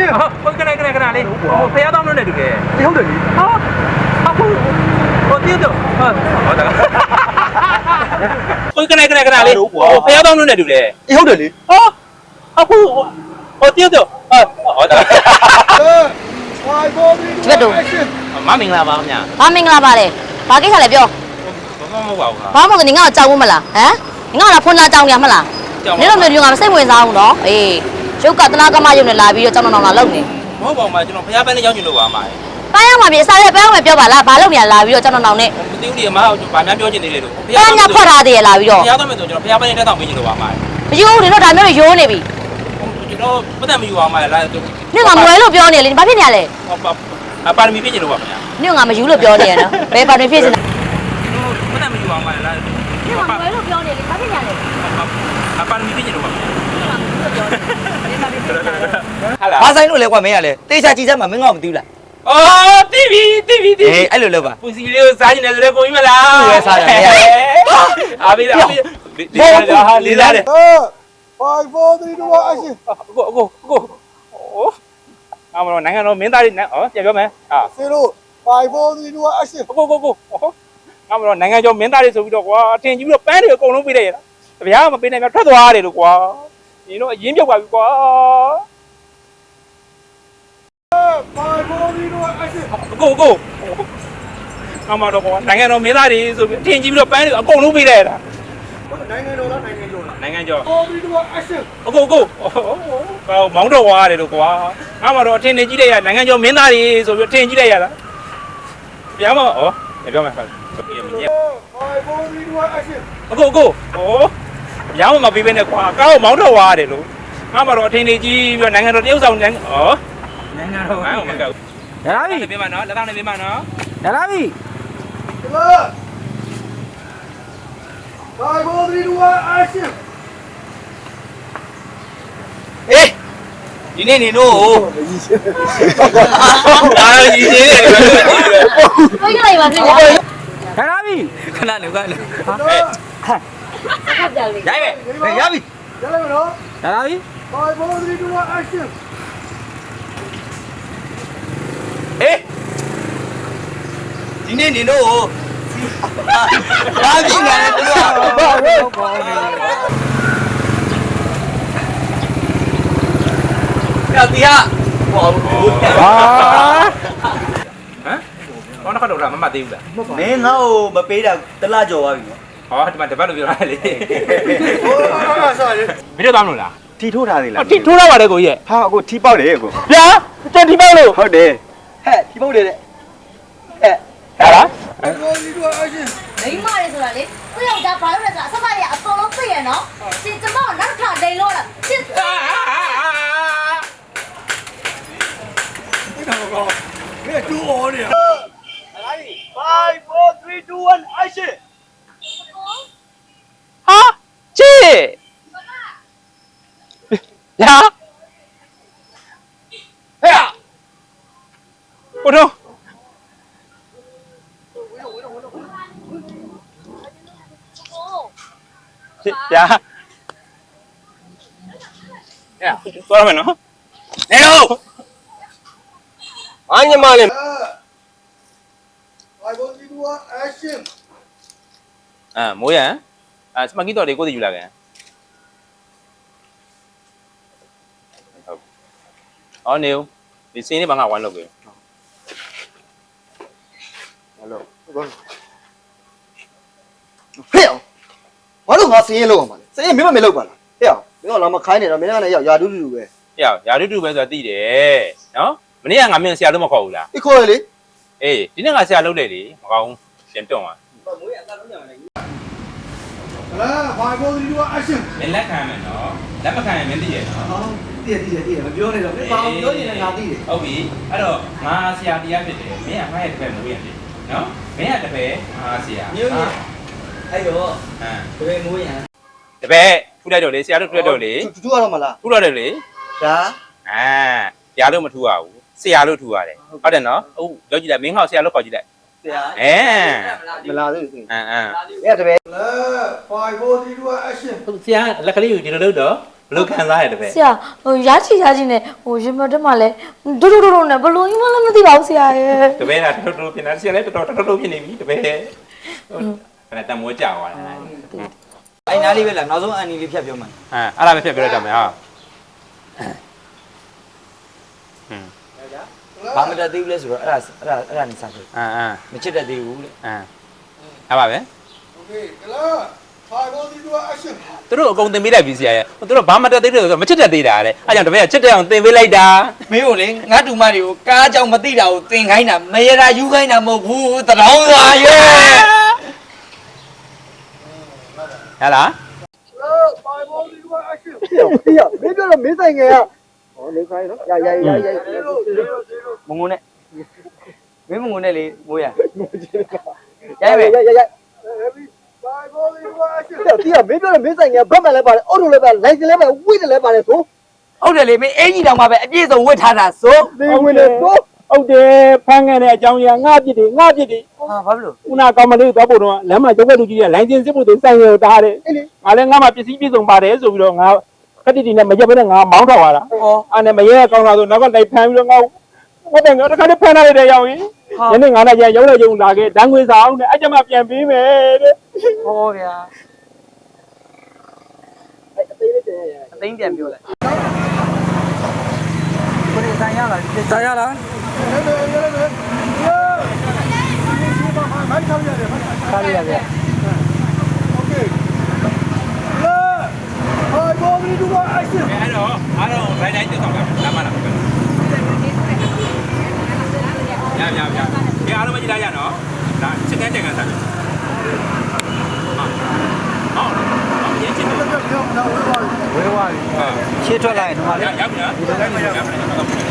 action ဟုတ်ကဲ့လေးဖျားတော့မလို့နေတူတယ် ဟုတ်တယ်လေ ဟာအခုဟိုတင်းတော့ဟုတ်တယ်ဟုတ်ကဲ့လေးဖျားတော့မလို့နေတူတယ် ဟုတ်တယ်လေ ဟာအခုဟိုတင်းတော့ဟုတ်တယ် 5 4 3 2 action မမင်္ဂလာပါခင်ဗျာ ဘာမင်္ဂလာပါလဲဘာကိစ္စလဲပြော ဘာမှမဟုတ်ပါဘူး ဘာမှမဟုတ်ဘူးငါ့ကိုကြောက်ဘူးမလားဟမ်ငါ့ကဖုန်းလာကြောက်နေရမလားနေတော့မျိုးငါမစိတ်ဝင်စားဘူးနော်အေးရုပ်ကတနာကမရုပ်နဲ့လာပြီးတော့ကြောက်တော့လာလုံနေ မဟုတ်ပါဘူးကျွန်တော်ဖျားပန်းနဲ့ရောက်ချင်လို့ပါမှာ ပန်းရမှာပြေအစားရဲပန်းအောင်ပြောပါလားဘာလုပ်နေရလာပြီးတော့ကြောက်တော့နဲ့ မသိဘူးဒီမှာဗာများပြောချင်နေလေလို့ ပန်းကဖွက်ထားသေးရလာပြီးတော့ ဖျားတော့မယ်ဆိုကျွန်တော်ဖျားပန်းနဲ့တက်တော့ပေးချင်လို့ပါမှာ မယူဘူးနေတော့ဒါမျိုးရိုးနေပြီ ကျွန်တော်ပတ်သက်မယူအောင်မှာလား နေငါမွဲလို့ပြောနေလေဘာဖြစ်နေရလဲ ပါရမီပြည့်ချင်လို့ပါခင်ဗျာ နေငါမယူလို့ပြောနေရနော်ဘယ်ပါတွင်ဖြစ်နေတာ ပတ်သက်မယူအောင်မှာလား နေငါမွဲလို့ပြောနေလေဘာဖြစ်နေရလဲ ပါရမီပြည့်ချင်လို့ပါခင်ဗျာ ဟာလားဘာဆိုင်လို့လဲကွာမင်းကလည်းတေချာကြည့်စမ်းမှာမင်းကမသိဘူးလား အော်တီဗီ အေးအဲ့လိုလုပ်ပါ ပူစီလေးကိုစားနေတယ်ဆိုတော့ကိုကြီးမလား သူ့ရဲ့စားတယ်မရဘူး အားပေးလေးလာတယ် 5 4 3 2 action ကိုအမနိုင်ငံတော်မင်းသားလေးနဲ့ပြန်ပြောမယ်ဟာ 0 5 4 3 2 action ကိုအမနိုင်ငံကျော်မင်းသားလေးဆိုပြီးတော့ကွာအထင်ကြီးပြီးတော့ပန်းတွေအကုန်လုံးပေးလိုက်ရတာတပြားမပေးနိုင်မြတ်ထွက်သွားတယ်လို့ကွာဒီတော့အရင်ပြုတ်ပါပြီကွာ 5 4 3 2 action ကိုအမတော့ကွာနိုင်ငံတော်မင်းသားတွေဆိုပြီးအထင်ကြီးပြီးတော့ပန်းတွေအကုန်လုံးပေးလိုက်ရတာ နိုင်ငံတော်လားနိုင်ငံကျော်လား နိုင်ငံကျော် 4 3 2 action ကိုမောင်းတော့ွားတယ်လို့ကွာငါမှတော့အထင်နေကြီးလိုက်ရနိုင်ငံကျော်မင်းသားတွေဆိုပြီးအထင်ကြီးလိုက်ရတာပြောင်းမပြောင်းမယ် 5 4 3 2 action ရောင်းမပေးဘဲနဲ့ကွာကားကိုမောင်းတော့ွားတယ်လို့ငါမှတော့အထင်နေကြီးပြီးနိုင်ငံတော်တရုတ်ဆောင်နိုင်ငံတော်ဟမ်မကောက် ရလာပြီ ပြမနော်လက်ထောင်နေပြမနော် ရလာပြီ 5 4 3 2 action အေးဒီနေ့နေတော့အာရည်သေးတယ် ကိုကြီးလိုက်ပါစေ ရလာပြီခဏနေခဏနေ ဟုတ်တယ်လေ ရိုက်မယ်ရပြီ ရလိုက်မနော် ရလာပြီ 5 4 3 2 action အေးဒီနေ့နေတော့ဘာဖြစ်နေလဲသူကတီဟာဟောဟမ်တော့ကတော့မမသေးဘူးလား မင်းငါ့ကိုမပေးတာတလားကြော်သွားပြီနော် ဟောဒီမှာတပတ်လို့ပြောတာလေ ဆောလေ မင်းတို့သားမလို့လား ထီထိုးထားသေးလား ထိထိုးတော့ပါတယ်ကိုကြီး ဟာအခုထီပေါက်တယ်အခု ဗျာကျန်ထိပေါက်လို့ ဟုတ်တယ် ဟဲ့ဒီပုတ်တယ်တဲ့ဟာလား 5 4 3 2 action မိမလေးဆိုတာလေသူ့ယောက်ျားဘာလို့လဲဆိုတော့အစမလေးကအကုန်လုံးသိရနော်ရှင်ကျမကနောက်ထပ်လိန်လို့လားရှင် မင်းတူအော်နေရ 5 4 3 2 1 action ဟာချေညာဟဲ့ဘုတော့ညာသွားရမယ်နော်နေတော့ အားညမလေး5 4 3 2 action မိုးရန်စမကီတော်တွေကိုသိယူလာကန်ဟုတ်အော်နေဦးဒီစင်းလေးဘာငါဝိုင်းလုပ်ပြီ ဟယ်လိုဟဲ့ဘာလို့ငါစင်းရဲလောက်အောင်ပါလဲစင်းရဲမင်းမလောက်ပါလားဟဲ့မင်းကလာမခိုင်းနေတော့မင်းကလည်းရောက်ယာတူးတူပဲ ဟဲ့ရာတူတူပဲဆိုတာသိတယ်နော်မနေ့ကငါမင်းဆရာလို့မခေါ်ဘူးလား ဒီခေါ်ရလေ အေးဒီနေ့ငါဆရာလုပ်တယ်လေမကောင်းပြန်တွန့်သွား မိုးရအသာလုံးရမယ် လာ5 4 3 2 action မင်းလက်ခံမယ်နော်လက်မခံရင်မင်းသိရနော် ဟောတည့်မပြောနေတော့မင်းဘာပြောနေလဲငါသိတယ် ဟုတ်ပြီအဲ့တော့ငါဆရာတရားဖြစ်တယ်မင်းကငါရဲ့တစ်ဖက်မိုးရဖြစ်နော်မင်းကတစ်ဖက်ငါဆရာ မျိုးကြီးအဲ့တော့ ဟမ် တပည့်မိုးရံ တစ်ဖက်ထူလိုက်တော့လေဆရာတို့ထူလိုက်တော့လေ တူရတော့မလား ထူတော့တယ်လေ ဒါ တရားလို့မထူရဘူးဆရာလို့ထူရတယ်ဟုတ်တယ်နော်ဟုတ်လောက်ကြည့်လိုက်မင်းဟောက်ဆရာလို့ခေါ်ကြည့်လိုက် ဆရာ မလားသေးဘူး အင်း အဲ့တပည့်လာ5 4 3 2 action ဟုတ်ဆရာလက်ကလေးကိုဒီလိုလုပ်တော့ ဘလို့ခံစားရတဲ့ပဲ ဆရာဟိုရချီနဲ့ဟိုရင်မတက်မှလဲဒုနဲ့ဘလို့ကြီးမှလည်းမသိပါဘူးဆရာရဲ့ တပည့်ကတော်တော်ဖြစ်နေဆရာလည်းတော်တော်ဖြစ်နေပြီတပည့်အဲ့ဒါတမိုးကြောက်သွားတယ် အဲ့နားလေးပဲလားနောက်ဆုံးအန်နီလေးဖြတ်ပြောမှာ အဲ့ဒါပဲဖြတ်ပြလိုက်ကြမယ်ဟာ ဘာမတတ်သေးဘူးလဲဆိုတော့အဲ့ဒါနေစားဖြစ်မချစ်တတ်သေးဘူးလေ အဲ့ပါပဲ Okay, klar. Five, 4, 3, 2, action. သူတို့အကုန်တင်ပေးလိုက်ပြီဆရာရဲ့သူတို့ဘာမှတက်သေးတယ်ဆိုမချစ်တတ်သေးတာတဲ့အဲ့ကြောင့်တပည့်ကချစ်တဲ့အောင်တင်ပေးလိုက်တာ မင်းကိုလေငါတူမတွေကိုကားကြောင်မသိတာကိုသင်ခိုင်းတာမရတာယူခိုင်းတာမဟုတ်ဘူးတရောင်းသွားရဲ့ ဟဲ့လား Five, 4, 3, 2, action. ဖေးရမင်းပြောတော့မင်းဆိုင်ငယ်ကဟောနေခိုင်းနော်ရ မငုံနဲ့မင်းမငုံနဲ့လေမိုးရ ရရ Five, 4, 3, 2, action. ဖေးရမင်းပြောတော့မင်းဆိုင်ငယ်ဘတ်မှလည်းပါတယ်အော်တိုလည်းပါတယ်လိုင်စင်လည်းပါတယ်ဝိတ်လည်းပါတယ်ဆို ဟုတ်တယ်လေမင်းအင်ကြီးတောင်မှပဲအပြည့်စုံဝတ်ထားတာဆို နေဝင်လေဆို ဟုတ်တယ်ဖမ်းခဲ့တဲ့အကြောင်းကြီးငါပြစ်တယ်ဟာဘာဖြစ်လို့ ခုနကောင်မလေးသွားဖို့တော့လမ်းမှာရုပ်ကလူကြီးကလိုင်းစင်စစ်ဖို့တင်ဆိုင်ရတာတဲ့ငါလည်းငါမှပစ္စည်းပြည့်စုံပါတယ်ဆိုပြီးတော့ငါခက်တီတီနဲ့မရက်ဘဲနဲ့ငါမောင်းထွက်သွားတာအဲ့နဲ့မရဲကောင်းလာဆိုနောက်ကလိုက်ဖမ်းပြီးတော့ငါဟုတ်တယ်ငါတခါတည်းဖမ်းလိုက်တဲ့ရောက်ရင်ညနေ9နာရီရုပ်လိုက်ရုံလာခဲ့တန်းခွေဆောင်နဲ့အဲ့ကျမှပြန်ပေးမယ်တဲ့ ဟောဗျာအသိပြန်ပြောလိုက်ကိုယ်တိုင်ရလားတိုင်ရလား Five, 4, 3, 2, action. ခါလေးရဗျ Okay. Klar. Five, 4, 3, 2, action. အဲ့တော့အားလုံးဘိုင်တိုင်းတက်တော့လာမလားရဒီအားလုံးမကြည့်လိုက်ရနော်ဒါစကန်တန်ကန်စားဟုတ်ရင်းချင်တယ် ဝဲဝါးရှေ့ထွက်လိုက်ရင်တော့လေ ရောက်ပြီနော်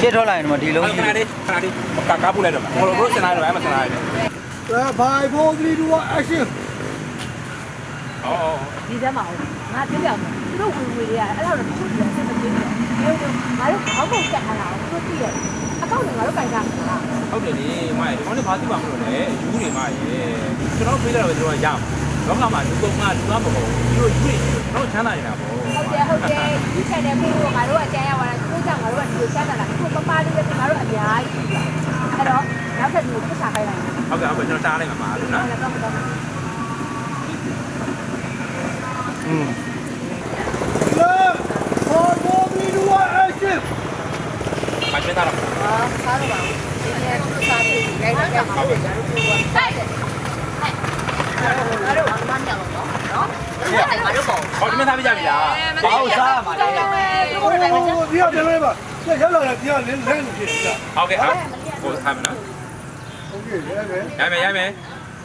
ရှေ့ထွက်လိုက်ရင်တော့ဒီလုံး ခဏလေးကားပူလိုက်တော့ဘလို့စနာတော့အဲ့မစနာရတယ် Five, 4, 3, 2, action. ဟော ဒီထဲမှာငါပြောပြမယ်သူတို့ဝင်တွေကအဲ့လောက်တော့သူတို့ဆက်မပြေဘူးငါတို့ခေါင်းပုံတက်ထားတာကိုသူတို့သိတယ်အကောင့်တွေငါတို့ကြိုင်ကြမှာလား ဟုတ်တယ်လေမိုင်ဒီကောင်လေးဘာသိပါမလို့လဲယူနေမှာရေကျွန်တော်ပြေးလာတော့ကျွန်တော်ရအောင်လောကမှာလူကုန်ကလူသားမဟုတ်ဘူးတို့ယူနေကျွန်တော်ချမ်းသာနေတာပေါ့ ဟုတ်တယ်ဒီချက်တယ်ပြီးတော့ငါတို့အကြမ်းရသွားတာသူတို့ကြောင့်ငါတို့ကဒီလိုချမ်းသာတာအခုပပလေးပဲငါတို့အများကြီးပြီအဲ့တော့နောက်ထပ်ဒီကိုပတ်စားခိုင်းလိုက် ဟုတ်ကဲ့ကျွန်တော်တားလိုက်မှာပါလို့နော် ဟုတ်တယ်တော့ Klar. Five, 4, 3, 2, action. မချင်တာတော့ စားတော့ပါဘူးဒီနေ့သူစားပြီးရိုက်တာမှာဟုတ်တယ်တို့ပြောတာတိုက်တယ်ငါတို့ဘာမှမပြောတော့နော်အဲ့ဒါငါတို့ပေါ့ ဟောဒီမှာသားပြကြပြီလား ဘာလို့စားရမှာလဲ သူတို့လည်းပဲ Oh, ဒီကပြန်လဲပါ။ရက်လာတယ်ဒီကလင်းနေဖြစ်တာ ဟုတ်ကဲ့ဟိုထားမယ်နော် ။ Okay, ရဲပဲ ရမယ်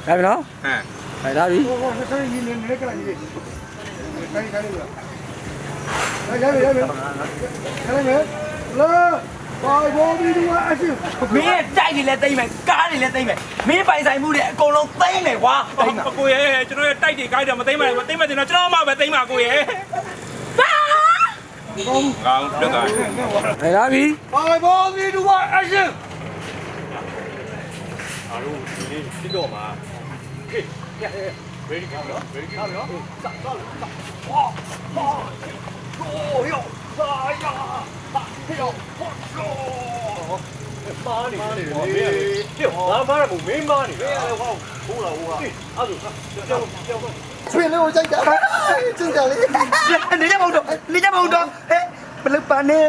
ဒါပြီနော် ဟမ် ခိုင်ဒါပြီ ။ဟိုကဆက်ရင်းနေကြလိုက်ကြီး။ခိုင်းခိုင်းလို့။ရဲပဲ။ခိုင်းမယ်။လာ။ဘာဘောဒီဒီဝါအရှင် မင်းရဲ့တိုက်တွေလည်းသိမ့်မယ်ကားတွေလည်းသိမ့်မယ်မင်းပိုင်ဆိုင်မှုတွေအကုန်လုံးသိမ့်မယ်ကွာသိမ့်မှာ ကိုရဲ့ကျွန်တော်ရဲ့တိုက်တွေကိုက်တယ်မသိမ့်ပါဘူးမသိမ့်မတင်တော့ကျွန်တော်မှပဲသိမ့်ပါကိုရဲ့ကောင်းလွတ်သွား ခိုင်ဒါပြီ ။ဘာဘောဒီဒီဝါအရှင် အားလုံးဒီနေ့ပြီးတော့မှာ ဆွေလေးကိုကြိုက်တာကျင်းကြလေး နေကြမဟုတ်တော့ဟဲ့မလုပ်ပါနဲ့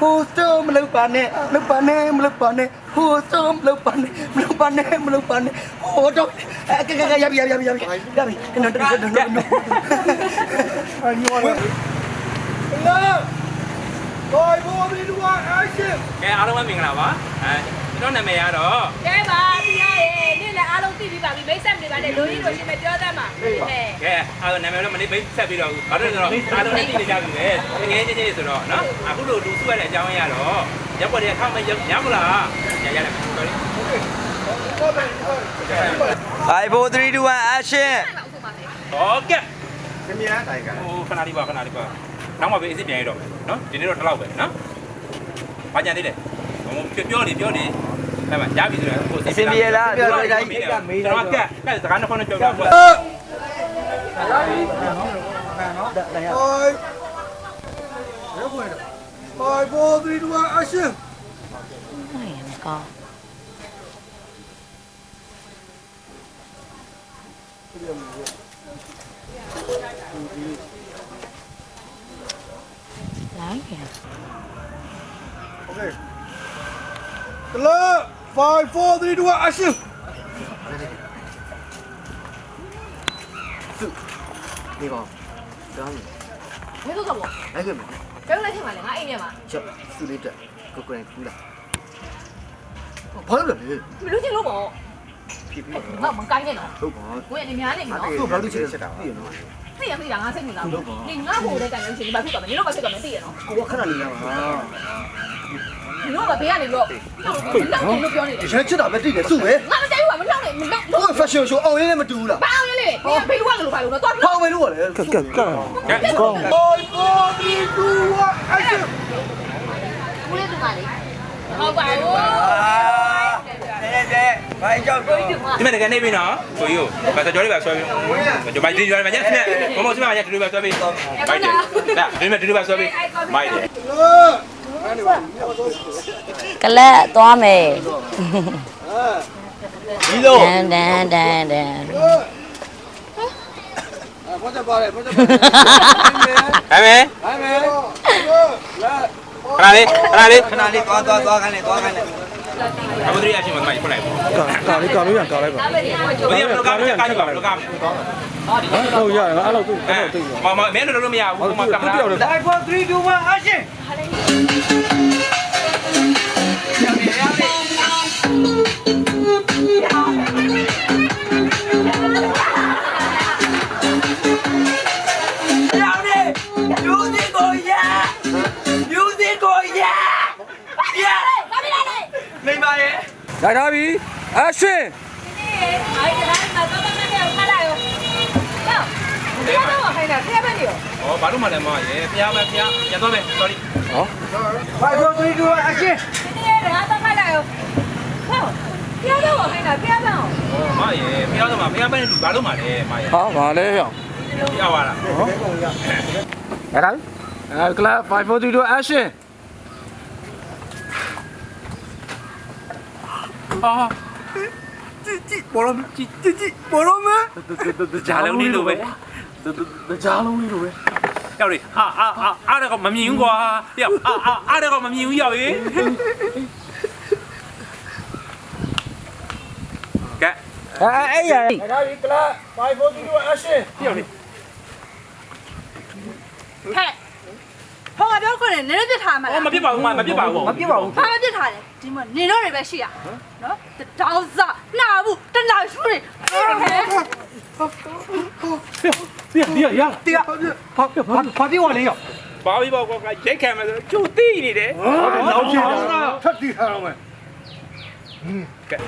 ဟိုစမလုပ်ပါနဲ့ဟိုစမလုပ်ပါနဲ့ဟိုတော့ရပြီကျွန်တော် ။အညောလာ။လာ။ဘာဘောဒီဒီဝါအရှင် ကဲအားလုံးမင်္ဂလာပါကျွန်တော်နာမည်ကတော့ ကဲပါပြရရဲ့နေ့လည်းအားလုံးသိပြီးပါပြီမိတ်ဆက်နေပါနဲ့လူကြီးတို့ရှင်မပြောတတ်မှာဟဲ့ ကဲအားလုံးနာမည်တော့မနေပိတ်ဆက်ပြီးတော့ဘာလို့လဲဆိုတော့အားလုံးသိနေကြပြီလေငယ်ချင်းချင်းဆိုတော့နော်အခုလိုလူစုရတဲ့အကြောင်းရတော့ရက်ွက်တွေထောက်မရမလားရတယ် sorry 5 4 3 2 1 action ဟုတ်ကဲ့ခင်ဗျာတိုင်ကဟိုခဏလေးပါနောက်မှပဲအစ်စ်ပြန်ရတော့မယ်နော်ဒီနေ့တော့ဒီလောက်ပဲနော်ဘာကြံသေးလဲပြောနေအဲ့မှာရပြီဆိုတော့ဟိုကျွန်တော်ကစကားနှစ်ခွန်းနဲ့ပြောပြပါ ။ 5 4 3 2 1 action 哎呀，高。来呀！ Okay. Clear. 5 4 3 2 1 action နေပါကျောင်း 没做错不？ လိုက်ခဲ့မယ် 别来听嘛，俺一年嘛， ချက်စုလေးတက်ကိုကိုရင်ခူးလာဘာလို့လဲ 没录进录不？ ဖြစ်ပြီး 那我们干净了， ဟုတ်ပါ 我也你娘的喏， သူ့ဘာလို့ချက်တာပြည့်နော် 这也是两个生命了，你俺不得干净去，你把腿干嘛？你弄把腿干嘛对喏？ ကိုခဏနေရပါ 你弄把别人的肉，那我都标你的， ရချက်တာပဲတိတယ်စုပဲ 俺们家有我们让你，你弄 ဟို fashion show အောင်ရင်းနဲ့မတူဘူးလား 包你嘞，你别乱了，乱了，多 ဖောင်းမယ်လို့လေကကက ကောင်း 5 4 3 2 1 action 我也是哪里？好乖哦。 တဲ့ဘာကြောက်တော့ ဒီမဲ့တကယ်နေပြီနော်ကိုကြီးကိုဘာကြော်လေးပါဆွဲပြီးဒီဘာဒီကြော်လေးပါညက်ခနဲ့ဘုံဘုံစမညက်တူတူပါဆွဲပြီးမိုက်တယ်ဒါဒီမဲ့တူတူပါဆွဲပြီးမိုက်တယ် ကလက်သွားမယ် ဒီလို တန်တန်တန်တန် ဘာကြပါလဲဘာကြပါလဲ ဟဲ့မဲ ဟိုင်းမယ်လာ ခဏလေး ခဏလေးသွားခိုင်းနေ အခုတည်းအချင်းမမိုက်ဖွင့်လိုက်ပါ ကာလေးကာလို့ရကာလိုက်ပါ ဘယ်လိုလုပ်ကားမလဲကားကြည့်ပါဘယ်လိုကားမလဲ ဟုတ်ရတယ်အဲ့လိုသူ့အဲ့လိုသိတယ် မမင်းတို့လို့မရဘူးမကင်မရာ 5 4 3 2 1 action ရောက်နေယူစီကိုရယူစီကိုရရမိမရဲ့ ရထားပြီ action ဟောဘာလို့မှလည်းမရဲဖျားမဖျားညတော့မယ် sorry 5 4 3 2 1 action ဟောမရဲဖျားတော့မှဖျားပဲလူဘာလို့မှလဲမရဲ ဟာဘာလဲဟော ဖျားသွားလား ရတာအဲ့ကလာ5 4 3 2 action အာ ဘောလုံးကြည့်ဘောလုံးမ ဂျာလုံးလေးလိုပဲ ကြားလုံးလေးလိုပဲ ရောက်လေအားတော့မမြင်ဘူးကွာရောက်အားတော့မမြင်ဘူးရောက်ရေကဲ အဲ့ရ ရထားပြီကလာ5 4 3 2 action ရောက်လေ ဟဲ့ဟောငါပြောခွင့်နဲ့နည်းနည်းပြစ်ထားမှာ ဟောမပြစ်ပါဘူးမပြစ်ပါဘူး မပြစ်ပါဘူး ဘာမပြစ်ထားလဲဒီမှာနေတော့တွေပဲရှိရနော်တောင်းစားနှာဘူးတနာရှူတွေ ရရ တရားဘာပြောရလဲရော ဘာပြီးပေါ့ကွာရိုက်ခံမယ်ဆိုကျိုတိနေတယ် နောက်ချင်တာထပ်တီးထားအောင်မယ်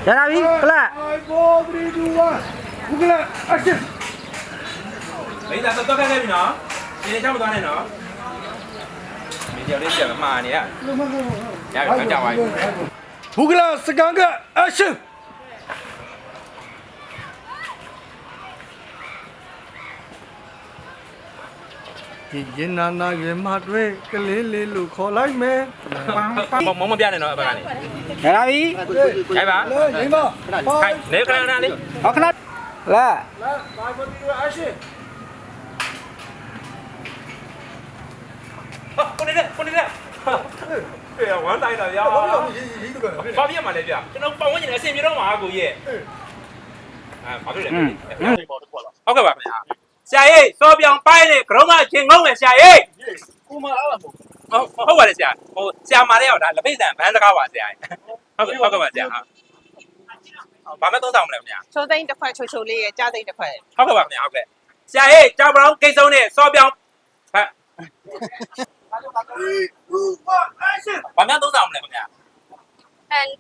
ရတာပြီကလာ 5 4 3 2 1ဘုကလာ action မိသားတော့ခဲ့ပြီနော်ဒီနေ့ချမသွားနဲ့နော်မိကြော်လေးပြန်မှားနေရရပြီကြောက်ပါပြီ ဘုကလာစကန်က action ဒီရင်နာနာရေမတွေကလေးလေးလို့ခေါ်လိုက်မယ် မပြနဲ့နော်အဘကနေ ရတာပြီ ခိုင်ပါ လေညီမ ခိုင်နေခဏလေး ဟောခဏလာ 5 4 3 2 action ကိုနေဝမ်းတိုင်းတော့ရ ဘာလို့ရေးတော့လဲ ဘာပြရမှာလဲဗျကျွန်တော်ပတ်ဝန်းကျင်အဆင်ပြေတော့မှာကိုရဲ့ဘာလို့လဲဟုတ်ကဲ့ပါခင်ဗျာဆရာကြီးစောပြောင်ပိုင်းနေကရုံးကချင်းငုံးလေဆရာကြီး ကိုမအားလားမို့ ဟုတ်ပါတယ်ဆရာဟိုဆရာမလေးရောက်ဒါလက်ပိတ်ဆန်ဘန်းစကားပါဆရာကြီးဟုတ်ကဲ့ပါဆရာဘာမှသုံးဆောင်မလဲခင်ဗျာ ချိုးသိန်းတစ်ခွက်ချိုးချိုးလေးရဲ့ကြားသိန်းတစ်ခွက် ဟုတ်ကဲ့ပါခင်ဗျာဟုတ်ကဲ့ဆရာကြီးကြောင်ပြောင်ကိတ်ဆုံးနဲ့စောပြောင်ဘာ action ဘာမှသုံးဆောင်မလဲခင်ဗျာ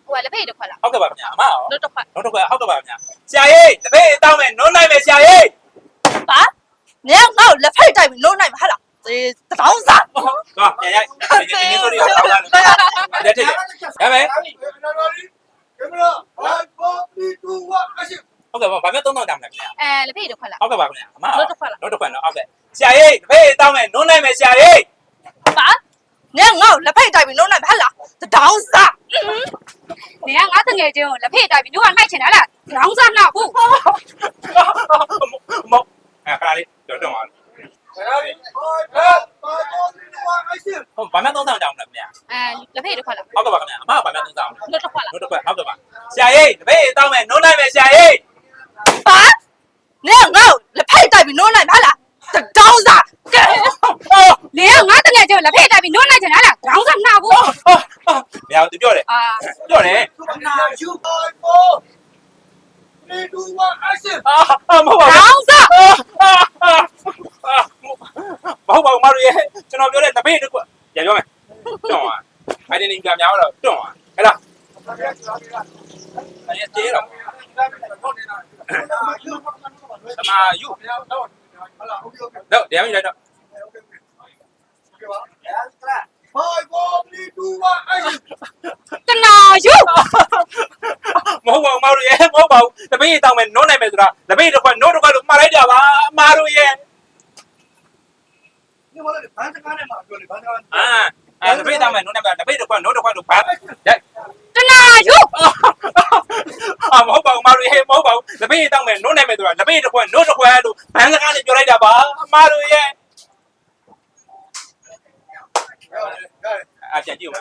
ဟိုကလက်ဖေးတစ်ခွက်လား ဟုတ်ကဲ့ပါခင်ဗျာအမရော လို့တစ်ခွက် နောက်တစ်ခွက်ဟုတ်ကဲ့ပါခင်ဗျာဆရာကြီးလက်ပိတ်တောင်းမယ်နုံးနိုင်မယ်ဆရာကြီး ပါနေငါ့ကိုလက်ဖိတ်တိုက်ပြီးလုံးနိုင်မှာဟာလားဒီတောင်းစား ဟာပြန်ရိုက်ဒီနေ့ဆိုတော့တောင်းလာတယ်တဲ့ရမယ် ကင်မရာ5 4 3 2 1 action ဟုတ်ကဲ့ပါဘာမှသုံးဆောင်ကြမလဲခင်ဗျာ လက်ဖေးတစ်ခွက်လား ဟုတ်ကဲ့ပါခင်ဗျာအမ လို့တစ်ခွက်လား နောက်တစ်ခွက်နော်ဟုတ်ကဲ့ဆရာကြီးလက်ပိတ်တောင်းမယ်နုံးနိုင်မယ်ဆရာကြီး ပါ နင်ငါ့ကိုလက်ဖိတ်တိုက်ပြီးလုံးလိုက်ပါလားတောင်းစား နေကငါတငယ်ချင်းကိုလက်ဖေးတိုက်ပြီးတို့ကနှိုက်ချင်တာလားရောင်းစားနှောက်ဘူး မခါလေးတော့ပါဟုတ်ဘာမှသုံးဆောင်ကြအောင်လားခင်ဗျာ လက်ဖေးတစ်ခွက်လား ဟုတ်ကဲ့ပါခင်ဗျာအမကဘာမှသုံးဆောင် တို့တစ်ခွက်လား တို့တစ်ခွက်ဟုတ်ကဲ့ပါဆရာကြီးတပည့်တောင်းမယ်နုံးနိုင်မယ်ဆရာကြီး ပါနင်ငါ့ကိုလက်ဖိတ်တိုက်ပြီးလုံးလိုက်ပါလားတောင်းစားကဲ နေကငါတငယ်ချင်းကိုလက်ဖေးတိုက်ပြီးတို့နှိုက်ချင်တာလားရောင်းစားနှောက်ဘူး မရဘူးသူပြောတယ်ပြောတယ် နာယူပါဘောနေတူမအရှင် မဟုတ်ပါဘူး ရောင်းစား မဟုတ်ပါဘူးမတို့ရဲ့ကျွန်တော်ပြောတဲ့တပည့်တစ်ခွက်ပြန်ပြောမယ်တွန့်သွားအိုင်ဒန်ကများတော့တွန့်သွားအဲ့ဒါအဲ့ဒီတော့သမာယူတော့တရားမလိုက်တော့ ဘာဘောနေတူမအရှင် တနာယူ မဟုတ်ပါဘူးမတို့ရဲ့မဟုတ်ပါဘူးတပည့်တောင်းမယ်နုံးနိုင်မယ်ဆိုတာတပည့်တစ်ခွက်နို့တစ်ခွက်လို့မှားလိုက်ကြပါမတို့ရဲ့ 你我来的，反正干的嘛，说的反正。တပည့်တောင်းမယ်နုံးနိုင်မယ်တပည့်တစ်ခွက်နို့တစ်ခွက်လို့ပါတဲ့ တနာယူ မဟုတ်ပါဘူးမတို့ရဲ့မဟုတ်ပါဘူးတပည့်တောင်းမယ်နုံးနိုင်မယ်ဆိုတာတပည့်တစ်ခွက်နို့တစ်ခွက်လို့ဘန်းစကားနဲ့ပြောလိုက်တာပါမတို့ရဲ့ပြန်ကြည့်ဦး